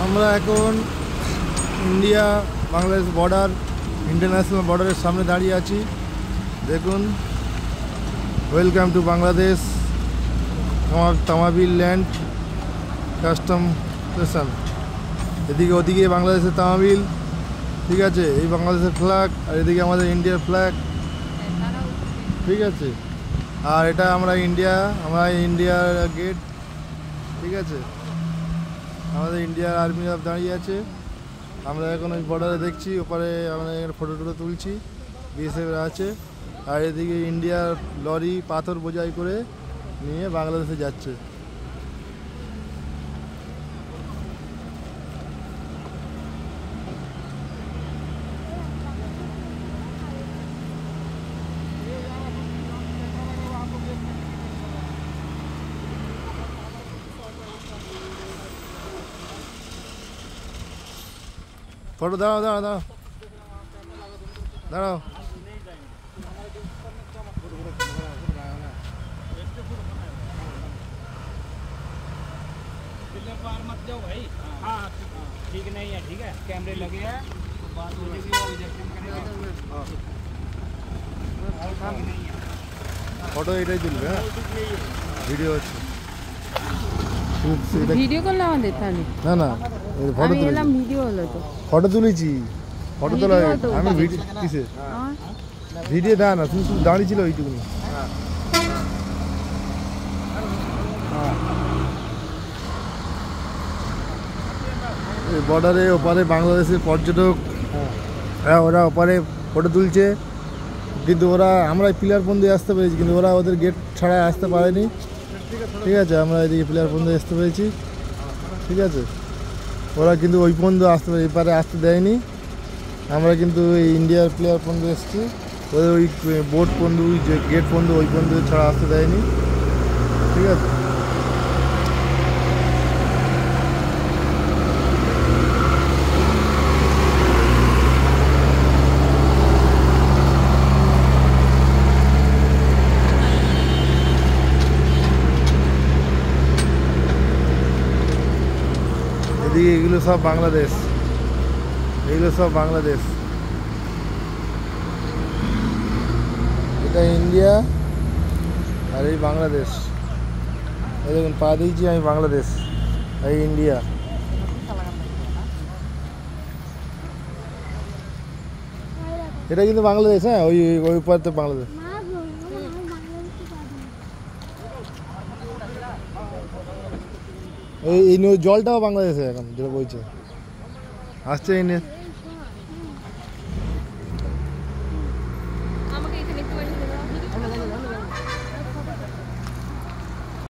আমরা এখন India Bangladesh border, international বর্ডারের সামনে দাঁড়িয়ে আছি। দেখুন, welcome to Bangladesh Tamabil land custom station. এদিকে ওদিকে বাংলাদেশের তামাবিল, ঠিক আছে, এই বাংলাদেশের ফ্ল্যাগ, আর এদিকে আমাদের ইন্ডিয়ার ফ্ল্যাগ, ঠিক আছে। আর এটা আমরা ইন্ডিয়ার গেট, ঠিক আছে। আমাদের ইন্ডিয়ার আর্মি দাঁড়িয়ে আছে। আমরা এখন ওই বর্ডারে দেখছি, ওপারে আমরা এখানে ফটো তুলছি, বিএসএফ আছে। আর এদিকে ইন্ডিয়ার লরি পাথর বোঝাই করে নিয়ে বাংলাদেশে যাচ্ছে। ফটো দাঁড়াও দাঁড়াও দাঁড়াও দাঁড়াও। पार मत जाओ भाई। हाँ ठीक नहीं है, ठीक है, कैमरे लगे हैं तो बात हो जाएगी, वो रिजेक्शन करेंगे। ফটো এটাই তুলবে, হ্যাঁ ভিডিও আছে, ভিডিও করলে আমাদের তাহলে না না ফটো আমি এলাম, ভিডিও হলো তো, ফটো তুলেছি, ফটো তোলা আমি ভিডিও কিসে ভিডিও দেয় না, তুমি শুধু দাঁড়িয়ে ছিল ওইটুকুনি। বর্ডারে ওপারে বাংলাদেশের পর্যটক, হ্যাঁ ওরা ওপারে ফটো তুলছে, কিন্তু ওরা আমরা পিলার পর্যন্ত আসতে পেরেছি, কিন্তু ওরা ওদের গেট ছাড়া আসতে পারেনি, ঠিক আছে। আমরা এদিকে পিলার পর্যন্ত আসতে পেরেছি, ঠিক আছে। ওরা কিন্তু ওই পর্যন্ত আসতে পারে, এপারে আসতে দেয়নি। আমরা কিন্তু এই ইন্ডিয়ার প্লেয়ার পর্যন্ত এসেছি, ওদের ওই বোট পর্যন্ত, ওই যে গেট পর্যন্ত, ওই পর্যন্ত ছাড়া আসতে দেয়নি, ঠিক আছে। এদিকে এগুলো সব বাংলাদেশ, এগুলো সব বাংলাদেশ, এটা ইন্ডিয়া আর এই বাংলাদেশ। এই দেখুন পা দিয়েছি আমি বাংলাদেশ, এই ইন্ডিয়া। এটা কিন্তু বাংলাদেশ, হ্যাঁ ওই ওই পারে তো বাংলাদেশ। এই জলটাও বাংলাদেশে এখন যেটা বলছে আসছে এই